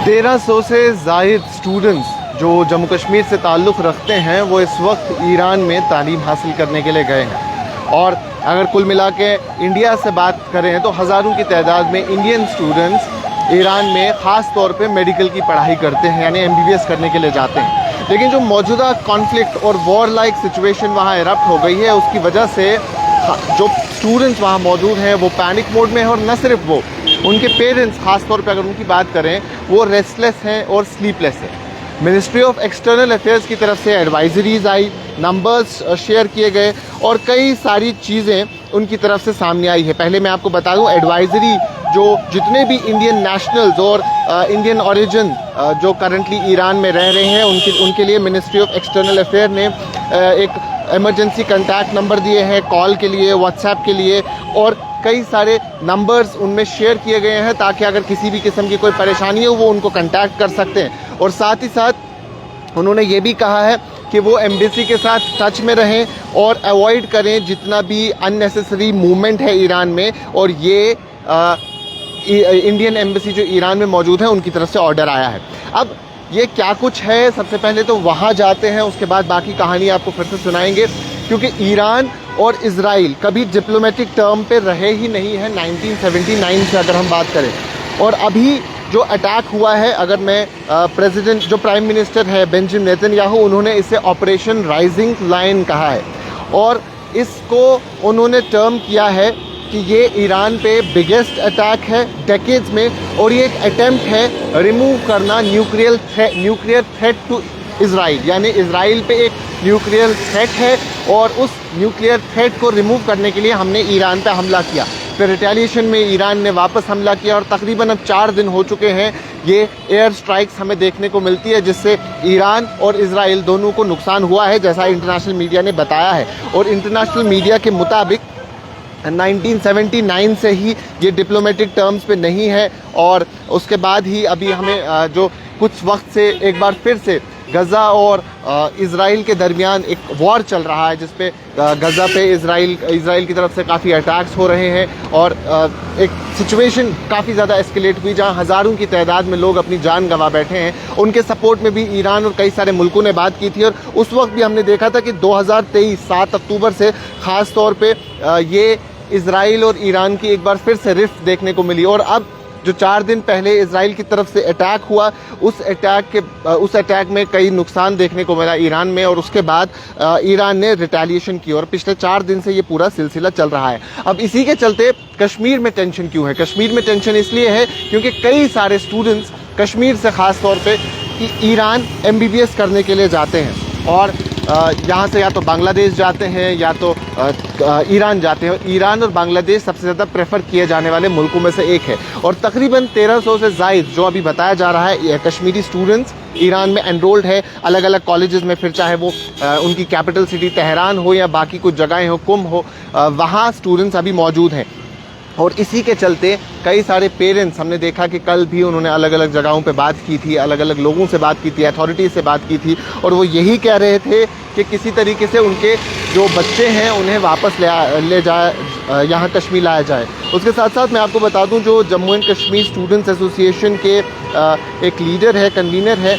1300 से ज़ायद स्टूडेंट्स जो जम्मू कश्मीर से ताल्लुक़ रखते हैं वो इस वक्त ईरान में तालीम हासिल करने के लिए गए हैं। और अगर कुल मिला के इंडिया से बात करें तो हज़ारों की तादाद में इंडियन स्टूडेंट्स ईरान में ख़ास तौर पे मेडिकल की पढ़ाई करते हैं, यानी MBBS करने के लिए जाते हैं। लेकिन जो मौजूदा कॉन्फ्लिक्ट और वॉर लाइक सिचुएशन वहाँ इरप्ट हो गई है, उसकी वजह से जो स्टूडेंट्स वहाँ मौजूद हैं वो पैनिक मोड में हैं। और न सिर्फ वो, उनके पेरेंट्स ख़ास तौर पे अगर उनकी बात करें वो रेस्टलेस हैं और स्लीपलेस हैं। मिनिस्ट्री ऑफ एक्सटर्नल अफेयर्स की तरफ से एडवाइजरीज आई, नंबर्स शेयर किए गए और कई सारी चीज़ें उनकी तरफ से सामने आई है। पहले मैं आपको बता दूं, एडवाइजरी जो जितने भी इंडियन नेशनल्स और इंडियन ओरिजिन जो करंटली ईरान में रह रहे हैं उनके लिए मिनिस्ट्री ऑफ एक्सटर्नल अफेयर ने एक इमरजेंसी कॉन्टैक्ट नंबर दिए हैं कॉल के लिए, व्हाट्सएप के लिए, और कई सारे नंबर्स उनमें शेयर किए गए हैं ताकि अगर किसी भी किस्म की कोई परेशानी हो वो उनको कांटेक्ट कर सकते हैं। और साथ ही साथ उन्होंने ये भी कहा है कि वो एम्बेसी के साथ टच में रहें और अवॉइड करें जितना भी अननेसेसरी मूवमेंट है ईरान में। और ये इंडियन एम्बेसी जो ईरान में मौजूद है उनकी तरफ से ऑर्डर आया है। अब ये क्या कुछ है, सबसे पहले तो वहाँ जाते हैं, उसके बाद बाकी कहानी आपको फिर से सुनाएंगे, क्योंकि ईरान और इजराइल कभी डिप्लोमेटिक टर्म पे रहे ही नहीं है 1979 से अगर हम बात करें। और अभी जो अटैक हुआ है, अगर मैं प्रेसिडेंट जो प्राइम मिनिस्टर है बेंजामिन नेतन्याहू, उन्होंने इसे ऑपरेशन राइजिंग लाइन कहा है और इसको उन्होंने टर्म किया है कि ये ईरान पे बिगेस्ट अटैक है डेकेड्स में। और ये एक अटेम्प्ट है रिमूव करना न्यूक्लियर थ्रेट टू इजराइल, यानी इजराइल पे एक न्यूक्लियर थ्रेट है और उस न्यूक्लियर थ्रेट को रिमूव करने के लिए हमने ईरान पे हमला किया। फिर रिटेलिएशन में ईरान ने वापस हमला किया और तकरीबन अब 4 दिन हो चुके हैं ये एयर स्ट्राइक्स हमें देखने को मिलती है, जिससे ईरान और इजराइल दोनों को नुकसान हुआ है, जैसा इंटरनेशनल मीडिया ने बताया है। और इंटरनेशनल मीडिया के मुताबिक 1979 से ही ये डिप्लोमेटिक टर्म्स पे नहीं है और उसके बाद ही अभी हमें जो कुछ वक्त से एक बार फिर से गज़ा और इजराइल के दरमियान एक वॉर चल रहा है, जिस पे गज़ा पे इजराइल की तरफ से काफ़ी अटैक्स हो रहे हैं और एक सिचुएशन काफ़ी ज़्यादा एस्केलेट हुई जहां हज़ारों की तादाद में लोग अपनी जान गंवा बैठे हैं। उनके सपोर्ट में भी ईरान और कई सारे मुल्कों ने बात की थी और उस वक्त भी हमने देखा था कि 2023 7 अक्टूबर से ख़ास तौर पर ये इजराइल और ईरान की एक बार फिर से रिफ्ट देखने को मिली। और अब जो 4 दिन पहले इजराइल की तरफ से अटैक हुआ, उस अटैक में कई नुकसान देखने को मिला ईरान में और उसके बाद ईरान ने रिटेलिएशन की और पिछले 4 दिन से ये पूरा सिलसिला चल रहा है। अब इसी के चलते कश्मीर में टेंशन क्यों है? कश्मीर में टेंशन इसलिए है क्योंकि कई सारे स्टूडेंट्स कश्मीर से ख़ास तौर पे ईरान MBBS करने के लिए जाते हैं और यहाँ से या तो बांग्लादेश जाते हैं या तो ईरान जाते हैं। ईरान और बांग्लादेश सबसे ज़्यादा प्रेफर किए जाने वाले मुल्कों में से एक है और तकरीबन 1300 से ज़ायद जो अभी बताया जा रहा है कश्मीरी स्टूडेंट्स ईरान में एनरोल्ड है अलग अलग कॉलेजेस में, फिर चाहे वो उनकी कैपिटल सिटी तेहरान हो या बाकी कुछ जगहें हो, कुम हो, वहाँ स्टूडेंट्स अभी मौजूद हैं। और इसी के चलते कई सारे पेरेंट्स, हमने देखा कि कल भी उन्होंने अलग अलग जगहों पे बात की थी, अलग अलग लोगों से बात की थी, अथॉरिटीज़ से बात की थी और वो यही कह रहे थे कि किसी तरीके से उनके जो बच्चे हैं उन्हें वापस ले जाए, यहाँ कश्मीर लाया जाए। उसके साथ साथ मैं आपको बता दूँ जो Jammu and Kashmir students association के एक लीडर है, कन्वीनर है,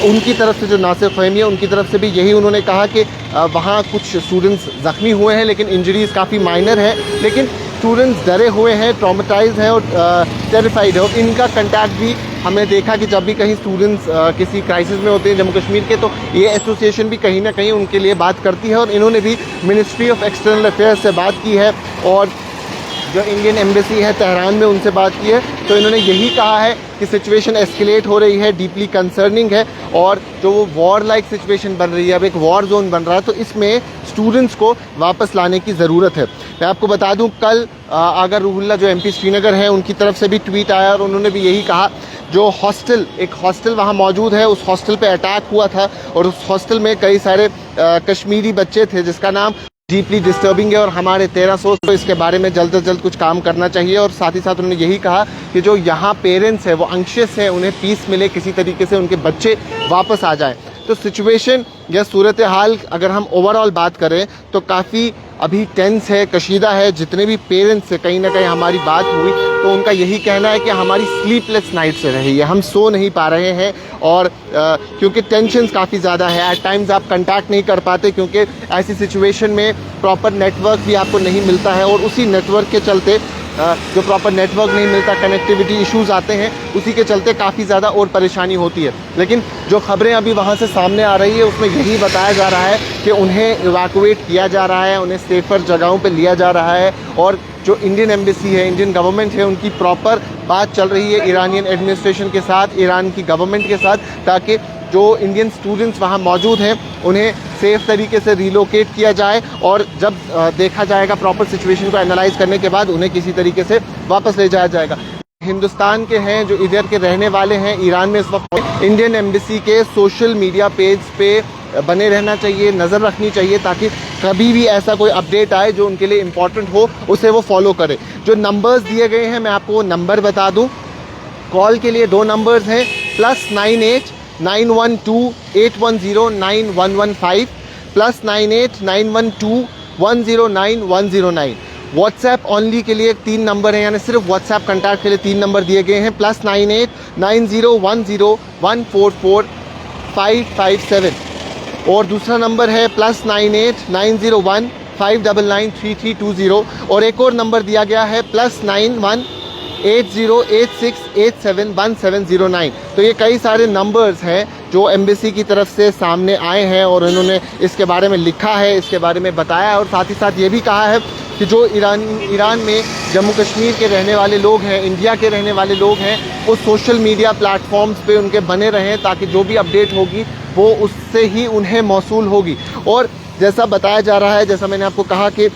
उनकी तरफ से जो नासिर फ़हीमी है उनकी तरफ से भी यही उन्होंने कहा कि वहाँ कुछ स्टूडेंट्स ज़ख्मी हुए हैं लेकिन इंजरीज़ काफ़ी माइनर है, लेकिन स्टूडेंट्स डरे हुए हैं, ट्रॉमेटाइज हैं और टेरिफाइड है। और इनका कंटैक्ट भी हमने देखा कि जब भी कहीं स्टूडेंट्स किसी क्राइसिस में होते हैं जम्मू कश्मीर के, तो ये एसोसिएशन भी कहीं ना कहीं उनके लिए बात करती है और इन्होंने भी मिनिस्ट्री ऑफ एक्सटर्नल अफेयर्स से बात की है और जो इंडियन एम्बेसी है तेहरान में उनसे बात की है। तो इन्होंने यही कहा है कि सिचुएशन एस्केलेट हो रही है, डीपली कंसर्निंग है और जो वो वॉर लाइक सिचुएशन बन रही है, अब एक वॉर जोन बन रहा है, तो इसमें स्टूडेंट्स को वापस लाने की ज़रूरत है। मैं आपको बता दूं कल आगर रूहुल्ला जो MP श्रीनगर है उनकी तरफ से भी ट्वीट आया और उन्होंने भी यही कहा, जो एक हॉस्टल वहाँ मौजूद है, उस हॉस्टल पे अटैक हुआ था और उस हॉस्टल में कई सारे कश्मीरी बच्चे थे जिसका नाम डीपली डिस्टर्बिंग है और हमारे 1300 को इसके बारे में जल्द से जल्द कुछ काम करना चाहिए। और साथ ही साथ उन्होंने यही कहा कि जो यहाँ पेरेंट्स हैं वो अंशियस हैं, उन्हें पीस मिले, किसी तरीके से उनके बच्चे वापस आ जाएं। तो सिचुएशन या सूरत हाल अगर हम ओवरऑल बात करें तो काफ़ी अभी टेंस है, कशीदा है। जितने भी पेरेंट्स से कहीं ना कहीं हमारी बात हुई तो उनका यही कहना है कि हमारी स्लीपलेस नाइट्स रही है, हम सो नहीं पा रहे हैं और क्योंकि टेंशन काफ़ी ज़्यादा है। एट टाइम्स आप कंटैक्ट नहीं कर पाते क्योंकि ऐसी सिचुएशन में प्रॉपर नेटवर्क भी आपको नहीं मिलता है और उसी नेटवर्क के चलते जो प्रॉपर नेटवर्क नहीं मिलता, कनेक्टिविटी इश्यूज़ आते हैं, उसी के चलते काफ़ी ज़्यादा और परेशानी होती है। लेकिन जो खबरें अभी वहाँ से सामने आ रही है उसमें यही बताया जा रहा है कि उन्हें इवैक्यूएट किया जा रहा है, उन्हें सेफ़र जगहों पे लिया जा रहा है और जो इंडियन एम्बेसी है, इंडियन गवर्नमेंट है, उनकी प्रॉपर बात चल रही है ईरानियन एडमिनिस्ट्रेशन के साथ, ईरान की गवर्नमेंट के साथ, ताकि जो इंडियन स्टूडेंट्स वहाँ मौजूद हैं उन्हें सेफ़ तरीके से रिलोकेट किया जाए और जब देखा जाएगा प्रॉपर सिचुएशन को एनालाइज करने के बाद उन्हें किसी तरीके से वापस ले जाया जाएगा। हिंदुस्तान के हैं जो इधर के रहने वाले हैं ईरान में इस वक्त, इंडियन एम्बेसी के सोशल मीडिया पेज पे बने रहना चाहिए, नज़र रखनी चाहिए ताकि कभी भी ऐसा कोई अपडेट आए जो उनके लिए इम्पॉर्टेंट हो उसे वो फॉलो करें। जो नंबर्स दिए गए हैं मैं आपको वो नंबर बता दूं। कॉल के लिए 2 नंबर्स हैं, +98 912 810 9115, +98 912 109 109। व्हाट्सएप ऑनली के लिए 3 नंबर हैं, यानी सिर्फ व्हाट्सएप कॉन्टैक्ट के लिए 3 नंबर दिए गए हैं, +98 9010 144 557 और दूसरा नंबर है +98 901 599 3320 और एक और नंबर दिया गया है +91 8086 871709। तो ये कई सारे नंबर्स हैं जो एम्बेसी की तरफ से सामने आए हैं और उन्होंने इसके बारे में लिखा है, इसके बारे में बताया है और साथ ही साथ ये भी कहा है कि जो ईरान में जम्मू कश्मीर के रहने वाले लोग हैं, इंडिया के रहने वाले लोग हैं, वो सोशल मीडिया प्लेटफॉर्म्स पे उनके बने रहें ताकि जो भी अपडेट होगी वो उससे ही उन्हें मौसूल होगी। और जैसा बताया जा रहा है, जैसा मैंने आपको कहा कि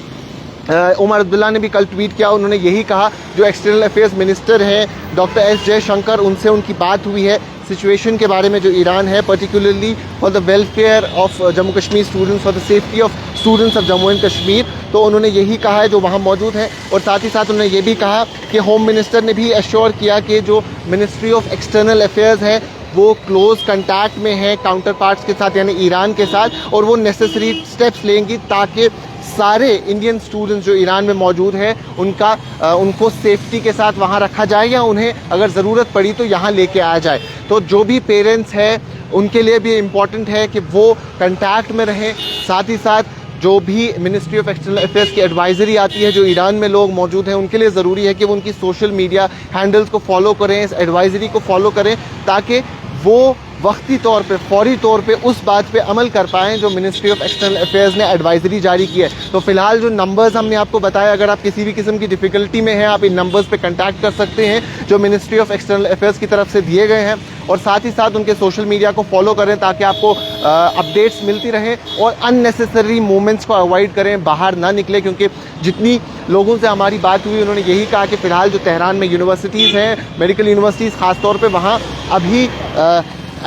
उमर अब्दुल्ला ने भी कल ट्वीट किया, उन्होंने यही कहा, जो एक्सटर्नल अफेयर्स मिनिस्टर हैं डॉक्टर एस जयशंकर, उनसे उनकी बात हुई है सिचुएशन के बारे में जो ईरान है, particularly for the welfare of Jammu Kashmir students, for the safety of students of Jammu and Kashmir. तो उन्होंने यही कहा है जो वहाँ मौजूद हैं और साथ ही साथ उन्होंने ये भी कहा कि होम मिनिस्टर ने भी एश्योर किया कि जो मिनिस्ट्री ऑफ एक्सटर्नल अफेयर्स है वो क्लोज कंटैक्ट में है काउंटर पार्ट्स के साथ यानी ईरान के साथ और वो नेसेसरी स्टेप्स लेंगी ताकि सारे इंडियन स्टूडेंट्स जो ईरान में मौजूद हैं उनको सेफ्टी के साथ वहाँ रखा जाए या उन्हें अगर ज़रूरत पड़ी तो यहाँ लेके आया जाए। तो जो भी पेरेंट्स हैं उनके लिए भी इम्पॉर्टेंट है कि वो कंटैक्ट में रहें। साथ ही साथ जो भी मिनिस्ट्री ऑफ एक्सटर्नल अफेयर्स की एडवाइजरी आती है, जो ईरान में लोग मौजूद हैं उनके लिए ज़रूरी है कि वो उनकी सोशल मीडिया हैंडल्स को फॉलो करें, इस एडवाइजरी को फॉलो करें ताकि वो वक्ती तौर पे, फौरी तौर पे उस बात पे अमल कर पाएँ जो मिनिस्ट्री ऑफ एक्सटर्नल अफेयर्स ने एडवाइजरी जारी की है। तो फिलहाल जो नंबर्स हमने आपको बताया, अगर आप किसी भी किस्म की डिफ़िकल्टी में हैं आप इन नंबर्स पे कांटेक्ट कर सकते हैं जो मिनिस्ट्री ऑफ एक्सटर्नल अफेयर्स की तरफ से दिए गए हैं और साथ ही साथ उनके सोशल मीडिया को फॉलो करें ताकि आपको अपडेट्स मिलती रहें और अननेसेसरी मूवमेंट्स को अवॉइड करें, बाहर ना निकलें। क्योंकि जितनी लोगों से हमारी बात हुई उन्होंने यही कहा कि फ़िलहाल जो तेहरान में यूनिवर्सिटीज़ हैं, मेडिकल यूनिवर्सिटीज़ ख़ास तौर पे, वहाँ अभी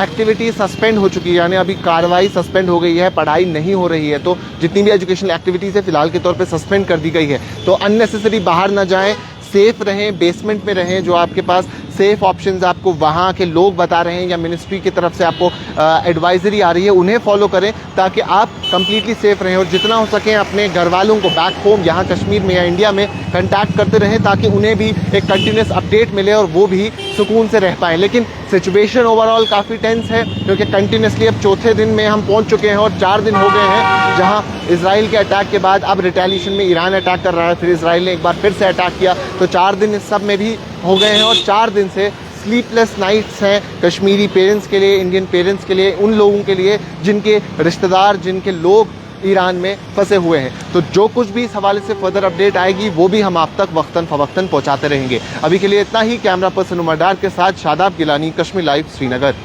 एक्टिविटी सस्पेंड हो चुकी है, यानी अभी कार्रवाई सस्पेंड हो गई है, पढ़ाई नहीं हो रही है। तो जितनी भी एजुकेशनल एक्टिविटीज़ है फ़िलहाल के तौर पे सस्पेंड कर दी गई है। तो अननेसेसरी बाहर ना जाएं, सेफ़ रहें, बेसमेंट में रहें, जो आपके पास सेफ़ ऑप्शंस आपको वहाँ के लोग बता रहे हैं या मिनिस्ट्री की तरफ से आपको एडवाइजरी आ रही है उन्हें फॉलो करें ताकि आप कंप्लीटली सेफ़ रहें और जितना हो सके अपने घर वालों को बैक होम यहाँ कश्मीर में या इंडिया में कंटैक्ट करते रहें ताकि उन्हें भी एक कंटिन्यूस अपडेट मिले और वो भी सुकून से रह पाएँ। लेकिन सिचुएशन ओवरऑल काफ़ी टेंस है क्योंकि कंटिन्यूसली अब चौथे दिन में हम पहुँच चुके हैं और 4 दिन हो गए हैं जहाँ इजराइल के अटैक के बाद अब रिटेलिएशन में ईरान अटैक कर रहा है, फिर इजराइल ने एक बार फिर से अटैक किया। तो 4 दिन इस सब में भी हो गए हैं और 4 दिन से स्लीपलेस नाइट्स हैं कश्मीरी पेरेंट्स के लिए, इंडियन पेरेंट्स के लिए, उन लोगों के लिए जिनके रिश्तेदार, जिनके लोग ईरान में फंसे हुए हैं। तो जो कुछ भी इस हवाले से फर्दर अपडेट आएगी वो भी हम आप तक वक्तन फवक्तन पहुंचाते रहेंगे। अभी के लिए इतना ही। कैमरा पर्सन उमर डार के साथ शादाब गिलानी, कश्मीर लाइव, श्रीनगर।